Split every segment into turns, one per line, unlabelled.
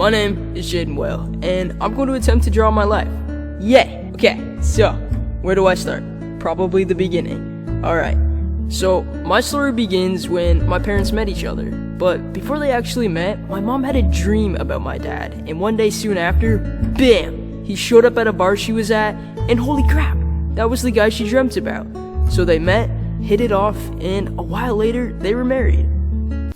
My name is Jeydon Wale, and I'm going to attempt to draw my life. Yay! Okay, so, where do I start? Probably the beginning. Alright, so, my story begins when my parents met each other. But before they actually met, my mom had a dream about my dad, and one day soon after, BAM! He showed up at a bar she was at, and holy crap, that was the guy she dreamt about. So they met, hit it off, and a while later, they were married.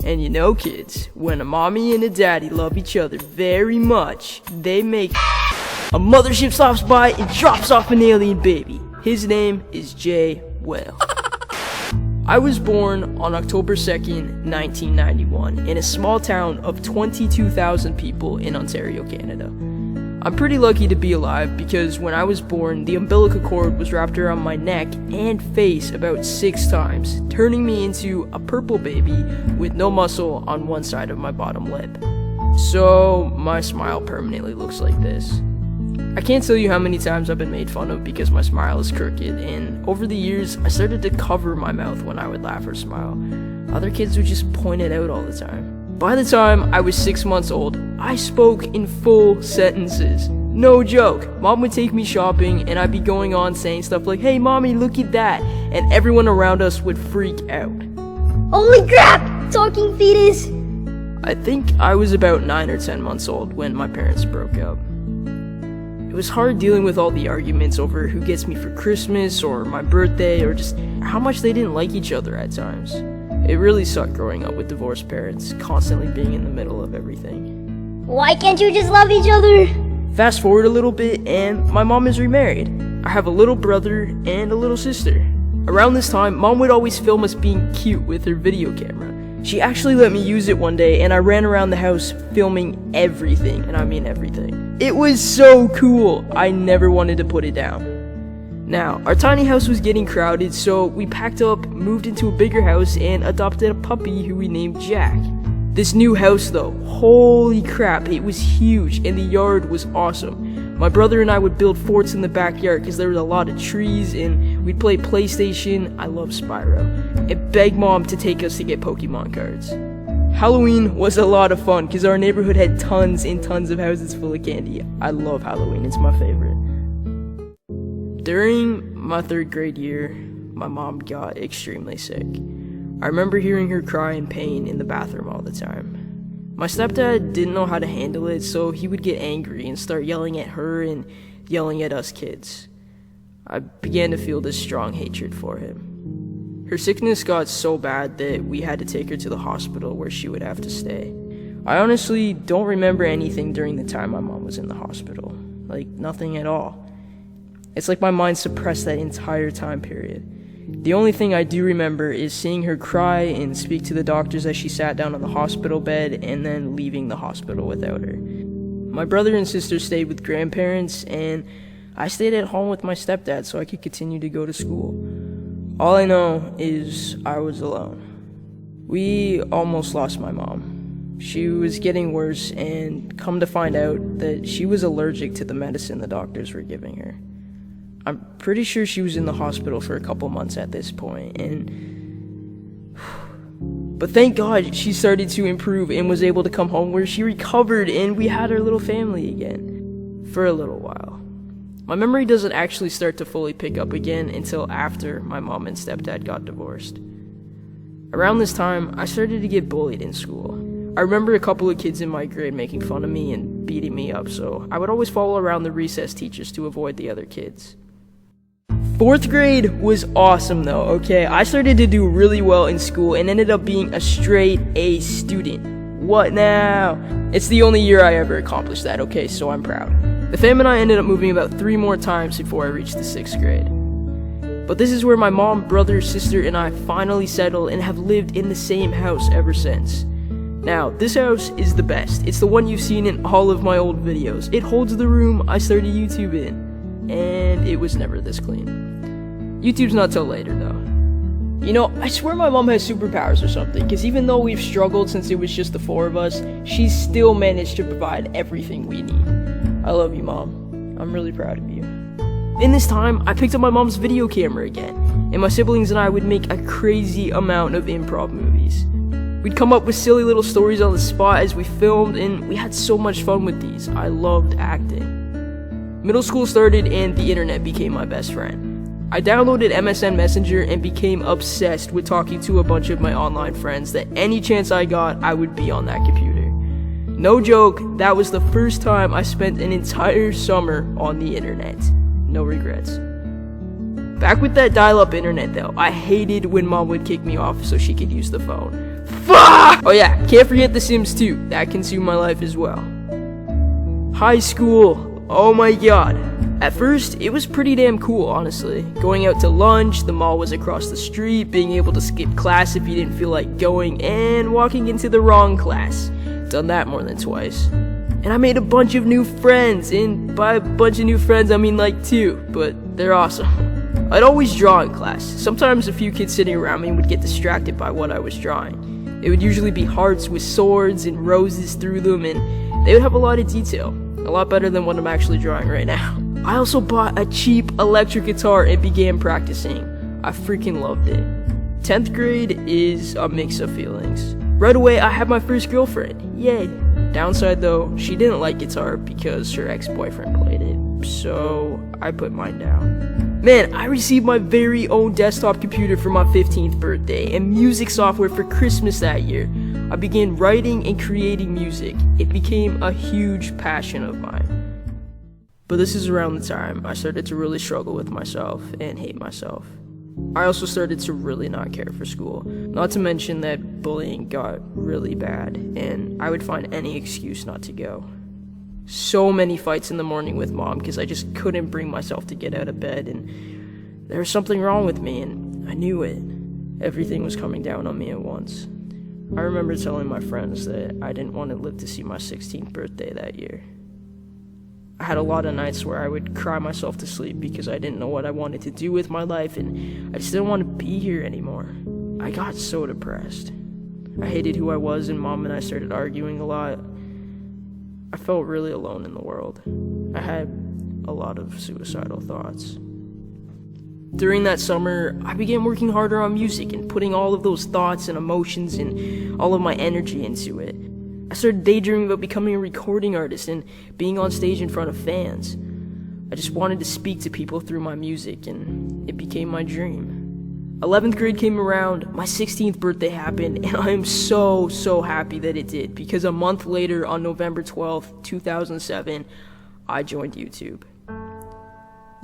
And you know, kids, when a mommy and a daddy love each other very much, they make a mothership stops by and drops off an alien baby. His name is Jeydon Wale. I was born on October 2nd, 1991, in a small town of 22,000 people in Ontario, Canada. I'm pretty lucky to be alive because when I was born, the umbilical cord was wrapped around my neck and face about 6 times, turning me into a purple baby with no muscle on one side of my bottom lip. So, my smile permanently looks like this. I can't tell you how many times I've been made fun of because my smile is crooked, and over the years, I started to cover my mouth when I would laugh or smile. Other kids would just point it out all the time. By the time I was 6 months old, I spoke in full sentences. No joke. Mom would take me shopping and I'd be going on saying stuff like, "Hey mommy, look at that," and everyone around us would freak out.
Holy crap! Talking fetus!
I think I was about 9 or 10 months old when my parents broke up. It was hard dealing with all the arguments over who gets me for Christmas or my birthday or just how much they didn't like each other at times. It really sucked growing up with divorced parents, constantly being in the middle of everything.
Why can't you just love each other?
Fast forward a little bit and my mom is remarried. I have a little brother and a little sister. Around this time, mom would always film us being cute with her video camera. She actually let me use it one day and I ran around the house filming everything, and I mean everything. It was so cool, I never wanted to put it down. Now, our tiny house was getting crowded, so we packed up, moved into a bigger house, and adopted a puppy who we named Jack. This new house though, holy crap, it was huge and the yard was awesome. My brother and I would build forts in the backyard because there was a lot of trees, and we'd play PlayStation, I love Spyro, and beg mom to take us to get Pokemon cards. Halloween was a lot of fun because our neighborhood had tons and tons of houses full of candy. I love Halloween, it's my favorite. During my 3rd grade year, my mom got extremely sick. I remember hearing her cry in pain in the bathroom all the time. My stepdad didn't know how to handle it, so he would get angry and start yelling at her and yelling at us kids. I began to feel this strong hatred for him. Her sickness got so bad that we had to take her to the hospital where she would have to stay. I honestly don't remember anything during the time my mom was in the hospital. Like, nothing at all. It's like my mind suppressed that entire time period. The only thing I do remember is seeing her cry and speak to the doctors as she sat down on the hospital bed and then leaving the hospital without her. My brother and sister stayed with grandparents, and I stayed at home with my stepdad so I could continue to go to school. All I know is I was alone. We almost lost my mom. She was getting worse, and come to find out that she was allergic to the medicine the doctors were giving her. I'm pretty sure she was in the hospital for a couple months at this point, but thank God she started to improve and was able to come home where she recovered and we had our little family again. For a little while. My memory doesn't actually start to fully pick up again until after my mom and stepdad got divorced. Around this time, I started to get bullied in school. I remember a couple of kids in my grade making fun of me and beating me up, so I would always follow around the recess teachers to avoid the other kids. 4th grade was awesome though, okay? I started to do really well in school and ended up being a straight A student. What now? It's the only year I ever accomplished that, okay, so I'm proud. The fam and I ended up moving about 3 more times before I reached the 6th grade. But this is where my mom, brother, sister, and I finally settled and have lived in the same house ever since. Now, this house is the best. It's the one you've seen in all of my old videos. It holds the room I started YouTube in, and it was never this clean. YouTube's not till later though. You know, I swear my mom has superpowers or something, because even though we've struggled since it was just the 4 of us, she's still managed to provide everything we need. I love you, Mom. I'm really proud of you. In this time, I picked up my mom's video camera again, and my siblings and I would make a crazy amount of improv movies. We'd come up with silly little stories on the spot as we filmed, and we had so much fun with these. I loved acting. Middle school started and the internet became my best friend. I downloaded MSN Messenger and became obsessed with talking to a bunch of my online friends that any chance I got, I would be on that computer. No joke, that was the first time I spent an entire summer on the internet. No regrets. Back with that dial-up internet though, I hated when mom would kick me off so she could use the phone. Fuck! Oh yeah, can't forget The Sims 2, that consumed my life as well. High school, oh my god. At first, it was pretty damn cool, honestly. Going out to lunch, the mall was across the street, being able to skip class if you didn't feel like going, and walking into the wrong class. Done that more than twice. And I made a bunch of new friends, and by a bunch of new friends I mean like 2, but they're awesome. I'd always draw in class. Sometimes a few kids sitting around me would get distracted by what I was drawing. It would usually be hearts with swords and roses through them, and they would have a lot of detail. A lot better than what I'm actually drawing right now. I also bought a cheap electric guitar and began practicing. I freaking loved it. 10th grade is a mix of feelings. Right away, I had my first girlfriend. Yay. Downside though, she didn't like guitar because her ex-boyfriend played it. So I put mine down. Man, I received my very own desktop computer for my 15th birthday and music software for Christmas that year. I began writing and creating music. It became a huge passion of mine. But this is around the time I started to really struggle with myself and hate myself. I also started to really not care for school. Not to mention that bullying got really bad, and I would find any excuse not to go. So many fights in the morning with mom because I just couldn't bring myself to get out of bed, and there was something wrong with me, and I knew it. Everything was coming down on me at once. I remember telling my friends that I didn't want to live to see my 16th birthday that year. I had a lot of nights where I would cry myself to sleep because I didn't know what I wanted to do with my life, and I just didn't want to be here anymore. I got so depressed. I hated who I was, and mom and I started arguing a lot. I felt really alone in the world. I had a lot of suicidal thoughts. During that summer, I began working harder on music and putting all of those thoughts and emotions and all of my energy into it. I started daydreaming about becoming a recording artist and being on stage in front of fans. I just wanted to speak to people through my music, and it became my dream. 11th grade came around, my 16th birthday happened, and I am so happy that it did, because a month later, on November 12th, 2007, I joined YouTube.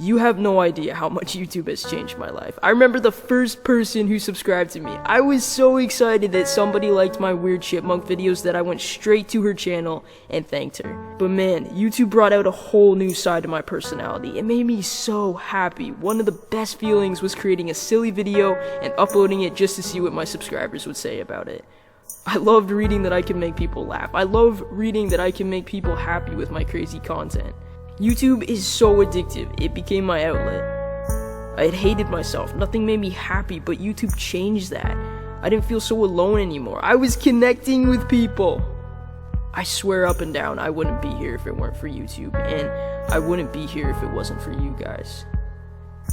You have no idea how much YouTube has changed my life. I remember the first person who subscribed to me. I was so excited that somebody liked my weird chipmunk videos that I went straight to her channel and thanked her. But man, YouTube brought out a whole new side to my personality. It made me so happy. One of the best feelings was creating a silly video and uploading it just to see what my subscribers would say about it. I loved reading that I can make people laugh. I love reading that I can make people happy with my crazy content. YouTube is so addictive, it became my outlet. I had hated myself, nothing made me happy, but YouTube changed that. I didn't feel so alone anymore. I was connecting with people. I swear up and down I wouldn't be here if it weren't for YouTube, and I wouldn't be here if it wasn't for you guys.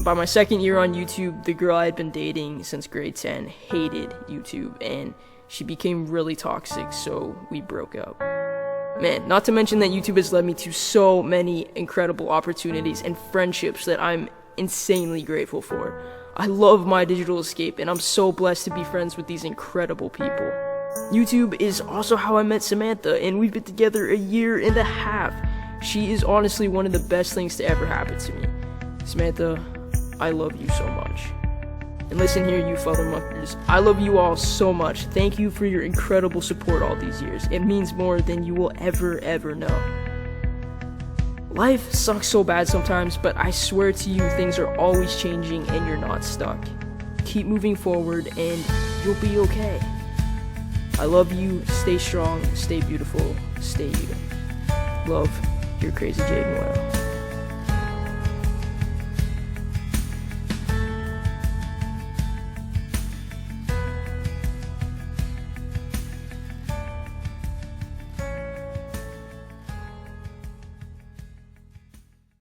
By my second year on YouTube, the girl I had been dating since grade 10 hated YouTube, and she became really toxic, so we broke up. Man, not to mention that YouTube has led me to so many incredible opportunities and friendships that I'm insanely grateful for. I love my digital escape, and I'm so blessed to be friends with these incredible people. YouTube is also how I met Samantha, and we've been together a year and a half. She is honestly one of the best things to ever happen to me. Samantha, I love you so much. And listen here, you fellow muckers, I love you all so much. Thank you for your incredible support all these years. It means more than you will ever know. Life sucks so bad sometimes, but I swear to you, things are always changing and you're not stuck. Keep moving forward and you'll be okay. I love you, stay strong, stay beautiful, stay you. Love, your crazy Jeydon Wale.